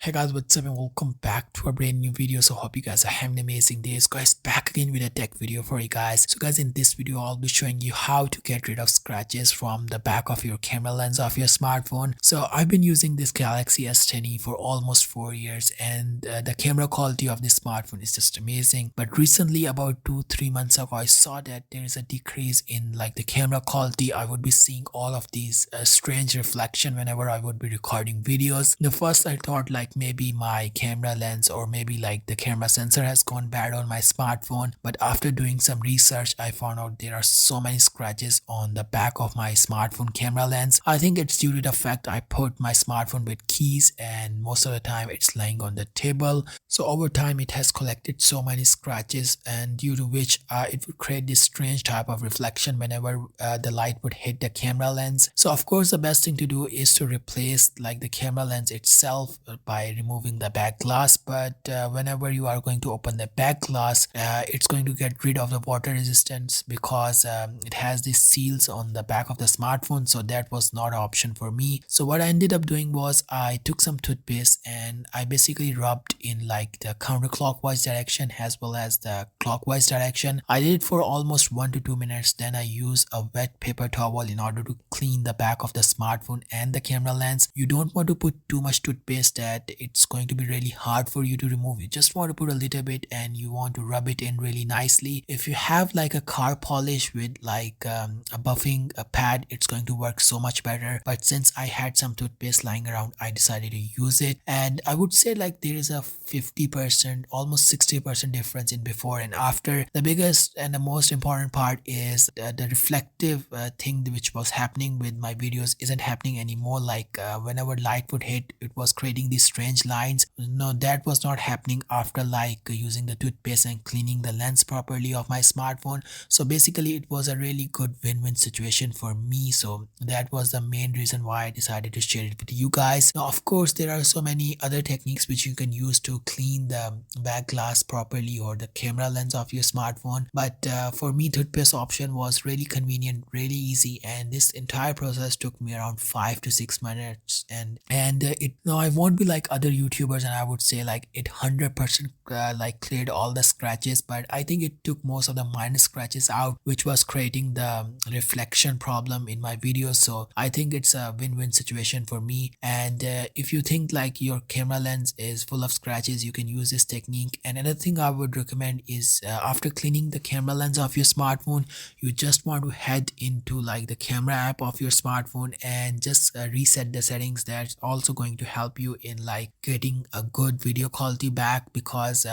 Hey guys, what's up and welcome back to a brand new video. So hope you guys are having amazing days. Guys, back again with a tech video for you guys. So guys, in this video I'll be showing you how to get rid of scratches from the back of your camera lens of your smartphone. So I've been using this Galaxy S10e for almost 4 years, and the camera quality of this smartphone is just amazing. But recently, about 2-3 months ago, I saw that there is a decrease in like the camera quality. I would be seeing all of these strange reflection whenever I would be recording videos. The first I thought like maybe my camera lens or maybe like the camera sensor has gone bad on my smartphone, but after doing some research I found out there are so many scratches on the back of my smartphone camera lens. I think it's due to the fact I put my smartphone with keys and most of the time it's lying on the table, so over time it has collected so many scratches, and due to which it would create this strange type of reflection whenever the light would hit the camera lens. So of course the best thing to do is to replace like the camera lens itself by removing the back glass, but whenever you are going to open the back glass, it's going to get rid of the water resistance because it has these seals on the back of the smartphone, so that was not an option for me. So what I ended up doing was I took some toothpaste and I basically rubbed in like the counterclockwise direction as well as the clockwise direction. I did it for almost 1 to 2 minutes, then I used a wet paper towel in order to clean the back of the smartphone and the camera lens. You don't want to put too much toothpaste that it's going to be really hard for you to remove. You just want to put a little bit and you want to rub it in really nicely. If you have like a car polish with like a buffing a pad, it's going to work so much better, but since I had some toothpaste lying around I decided to use it, and I would say like there is a 50% almost 60% difference in before and after. The biggest and the most important part is the reflective thing which was happening with my videos isn't happening anymore. Like whenever light would hit, it was creating these strange lines. No, that was not happening after like using the toothpaste and cleaning the lens properly of my smartphone. So basically it was a really good win-win situation for me, so that was the main reason why I decided to share it with you guys. Now of course there are so many other techniques which you can use to clean the back glass properly or the camera lens of your smartphone, but for me toothpaste option was really convenient, really easy, and this entire process took me around 5 to 6 minutes. And it now I won't be like other YouTubers and I would say like it 100% like cleared all the scratches, but I think it took most of the minor scratches out which was creating the reflection problem in my videos. So I think it's a win-win situation for me, and if you think like your camera lens is full of scratches, you can use this technique. And another thing I would recommend is after cleaning the camera lens of your smartphone, you just want to head into like the camera app of your smartphone and just reset the settings. That's also going to help you in like getting a good video quality back, because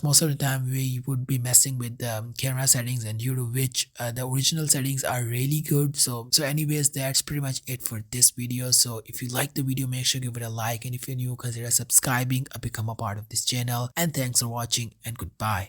most of the time we would be messing with the camera settings, and due to which the original settings are really good. So anyways, that's pretty much it for this video. So if you like the video, make sure to give it a like, and if you're new, consider subscribing or become a part of this channel. And thanks for watching and goodbye.